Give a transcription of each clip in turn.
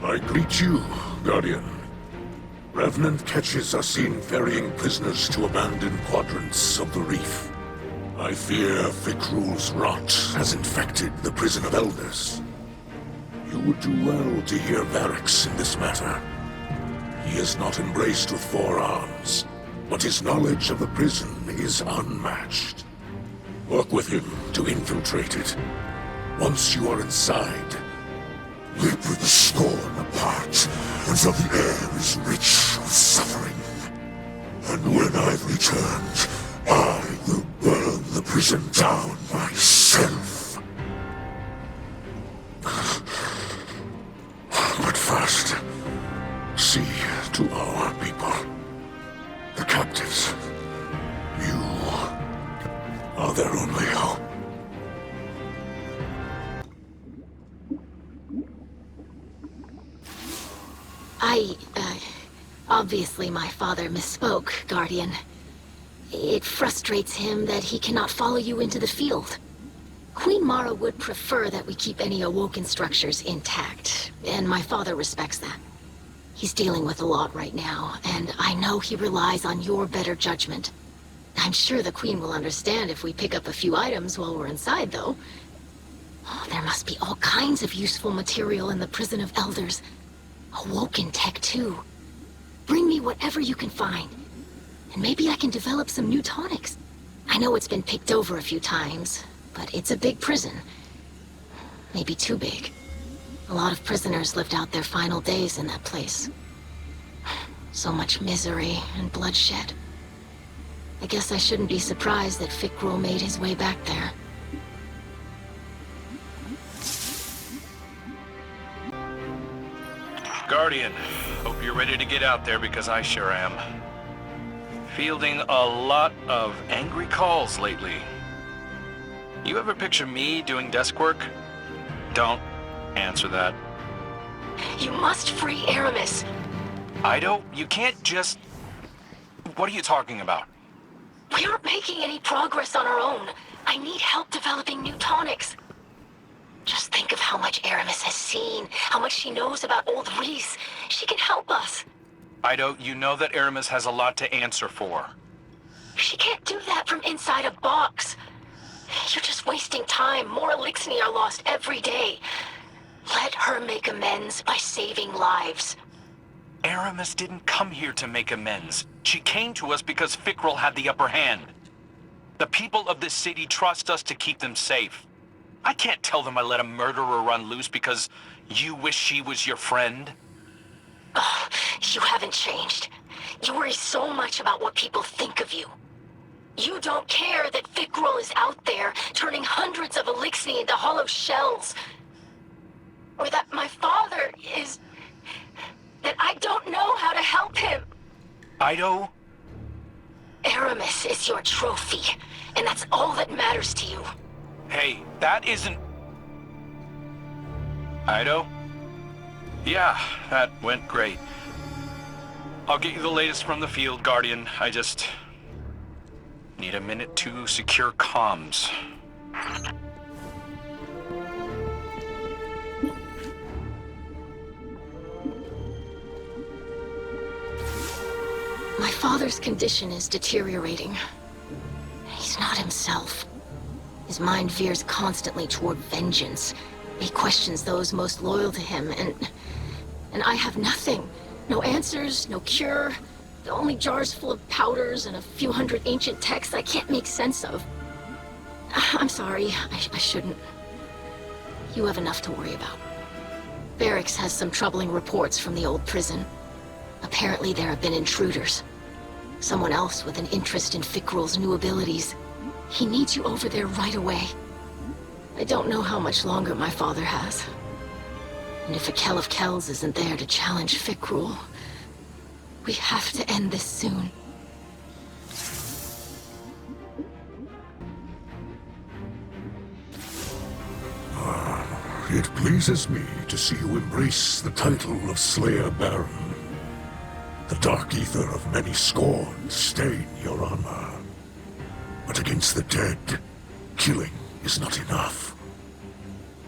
I greet you, Guardian. Revenant catches are seen ferrying prisoners to abandoned quadrants of the reef. I fear Fikrul's rot has infected the prison of elders. You would do well to hear Varix in this matter. He is not embraced with 4 arms, but his knowledge of the prison is unmatched. Work with him to infiltrate it. Once you are inside, rip the scorn apart until the air is rich with suffering. And when I've returned, I will burn the prison down myself. But first, see to our people, the captives. You are their only hope. Obviously my father misspoke, Guardian. It frustrates him that he cannot follow you into the field. Queen Mara would prefer that we keep any awoken structures intact, and my father respects that. He's dealing with a lot right now, and I know he relies on your better judgment. I'm sure the Queen will understand if we pick up a few items while we're inside, though. Oh, there must be all kinds of useful material in the Prison of Elders. Awoken tech, too. Bring me whatever you can find. And maybe I can develop some new tonics. I know it's been picked over a few times, but it's a big prison. Maybe too big. A lot of prisoners lived out their final days in that place. So much misery and bloodshed. I guess I shouldn't be surprised that Fikrul made his way back there. Guardian, hope you're ready to get out there because I sure am. Fielding a lot of angry calls lately. You ever picture me doing desk work? Don't answer that. You must free Eramis. Eido, you can't just... What are you talking about? We aren't making any progress on our own. I need help developing new tonics. Just think of how much Eramis has seen, how much she knows about old Reese. She can help us. Eido, you know that Eramis has a lot to answer for. She can't do that from inside a box. You're just wasting time. More elixir are lost every day. Let her make amends by saving lives. Eramis didn't come here to make amends. She came to us because Fikrul had the upper hand. The people of this city trust us to keep them safe. I can't tell them I let a murderer run loose because you wish she was your friend. Oh, you haven't changed. You worry so much about what people think of you. You don't care that Fikrul is out there, turning hundreds of elixir into hollow shells. Or that my father is... that I don't know how to help him. Eido? Eramis is your trophy, and that's all that matters to you. Hey, that isn't... Eido? Yeah, that went great. I'll get you the latest from the field, Guardian. I just... need a minute to secure comms. My father's condition is deteriorating. He's not himself. His mind veers constantly toward vengeance. He questions those most loyal to him, and I have nothing. No answers, no cure. Only jars full of powders and a few hundred ancient texts I can't make sense of. I'm sorry, I shouldn't. You have enough to worry about. Barracks has some troubling reports from the old prison. Apparently there have been intruders. Someone else with an interest in Fikrul's new abilities. He needs you over there right away. I don't know how much longer my father has. And if a Kell of Kells isn't there to challenge Fikrul, we have to end this soon. It pleases me to see you embrace the title of Slayer Baron. The dark ether of many scorns stain your armor. But against the dead, killing is not enough.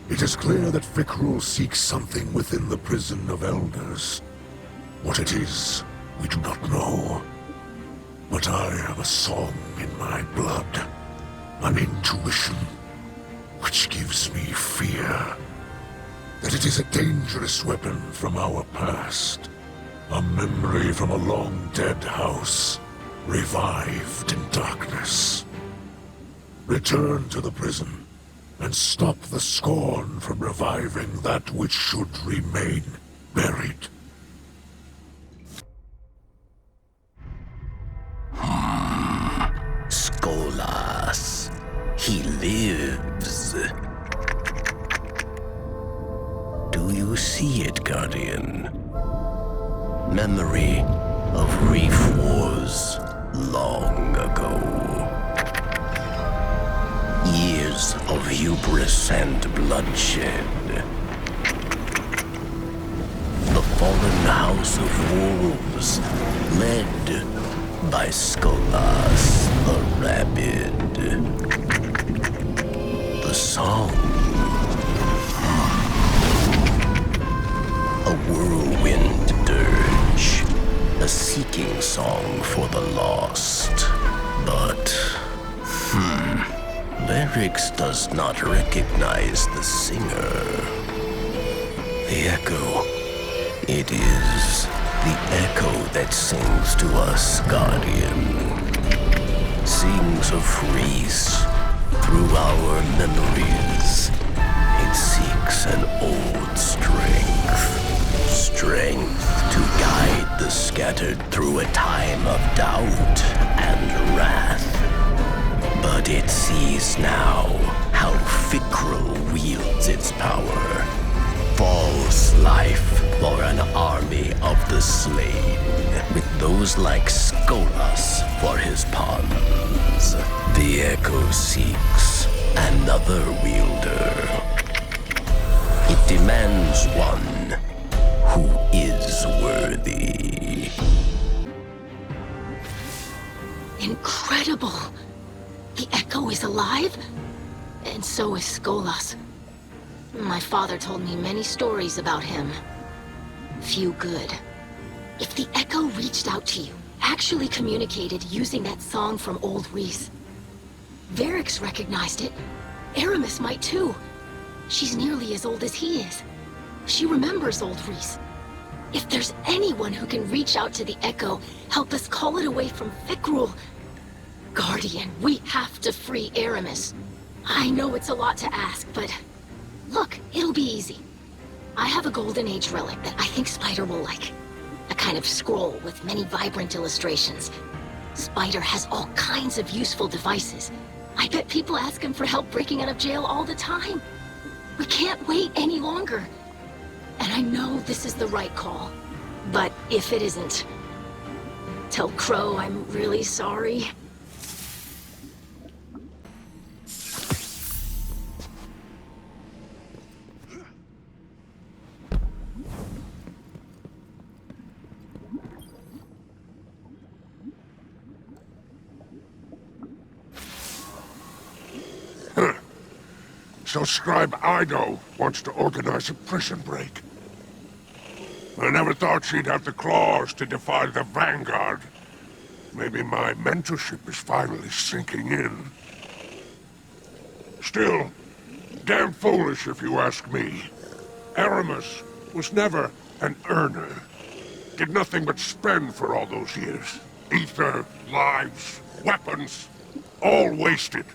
It is clear that Fikrul seeks something within the prison of elders. What it is, we do not know. But I have a song in my blood, an intuition, which gives me fear. That it is a dangerous weapon from our past. A memory from a long-dead house, revived in darkness. Return to the prison, and stop the scorn from reviving that which should remain buried. Skolas. He lives. Do you see it, Guardian? Memory of Reef Wars long ago. Years of hubris and bloodshed. The fallen House of Wolves, led by Skolas the Rabid. The song. A whirlwind dirge. A seeking song for the lost. But, lyrics does not recognize the singer. The echo. It is the echo that sings to us, Guardian. Sings of Reese through our memories. It seeks an old strength. Strength to guide the scattered through a time of doubt and wrath. But it sees now how Fikrul wields its power. False life for an army of the slain, with those like Skolas for his pawns. The echo seeks another wielder. It demands one who is worthy. Incredible! The Echo is alive? And so is Skolas. My father told me many stories about him. Few good. If the Echo reached out to you, actually communicated using that song from Old Reese, Varix recognized it. Eramis might too. She's nearly as old as he is. She remembers Old Reese. If there's anyone who can reach out to the Echo, help us call it away from Fikrul. Guardian, we have to free Eramis. I know it's a lot to ask, but look, it'll be easy. I have a Golden Age relic that I think Spider will like. A kind of scroll with many vibrant illustrations. Spider has all kinds of useful devices. I bet people ask him for help breaking out of jail all the time. We can't wait any longer. And I know this is the right call. But if it isn't, tell Crow I'm really sorry. So Scribe Eido wants to organize a prison break. I never thought she'd have the claws to defy the Vanguard. Maybe my mentorship is finally sinking in. Still, damn foolish if you ask me. Eramis was never an earner. Did nothing but spend for all those years. Ether, lives, weapons, all wasted.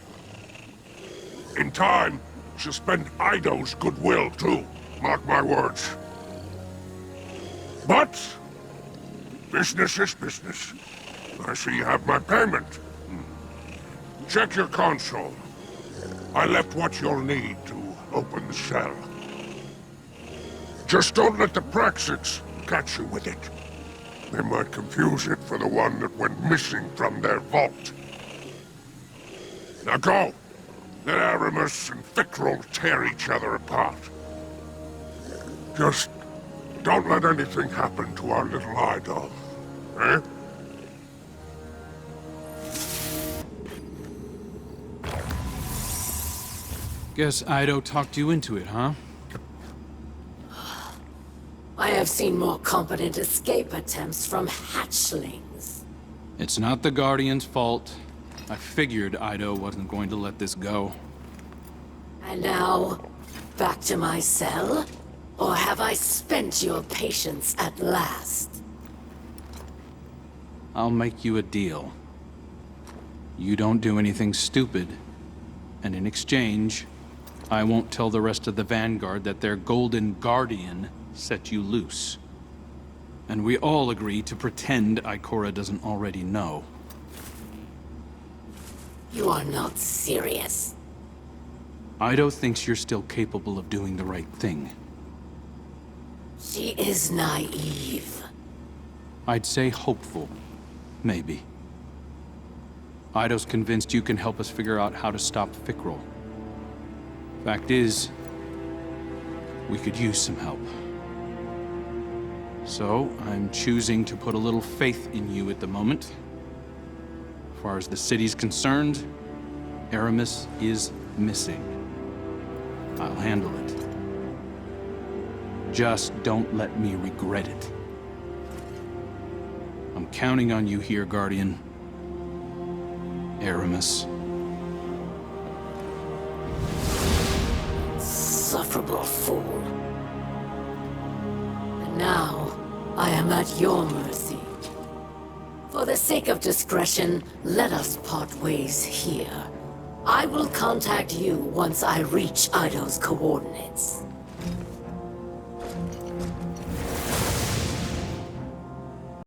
In time, she'll spend Eido's goodwill, too. Mark my words. But business is business. I see you have my payment. Check your console. I left what you'll need to open the cell. Just don't let the Praxics catch you with it. They might confuse it for the one that went missing from their vault. Now go. Let Eramis and Fikrul tear each other apart. Just don't let anything happen to our little Eido. Eh? Guess Eido talked you into it, huh? I have seen more competent escape attempts from hatchlings. It's not the Guardian's fault. I figured Eido wasn't going to let this go. And now, back to my cell? Or have I spent your patience at last? I'll make you a deal. You don't do anything stupid, and in exchange, I won't tell the rest of the Vanguard that their Golden Guardian set you loose. And we all agree to pretend Ikora doesn't already know. You are not serious. Eido thinks you're still capable of doing the right thing. She is naive. I'd say hopeful. Maybe. Eido's convinced you can help us figure out how to stop Fikrul. Fact is, we could use some help. So, I'm choosing to put a little faith in you at the moment. As far as the city's concerned, Eramis is missing. I'll handle it. Just don't let me regret it. I'm counting on you here, Guardian. Eramis. Insufferable fool. And now, I am at your mercy. For the sake of discretion, let us part ways here. I will contact you once I reach Eido's coordinates.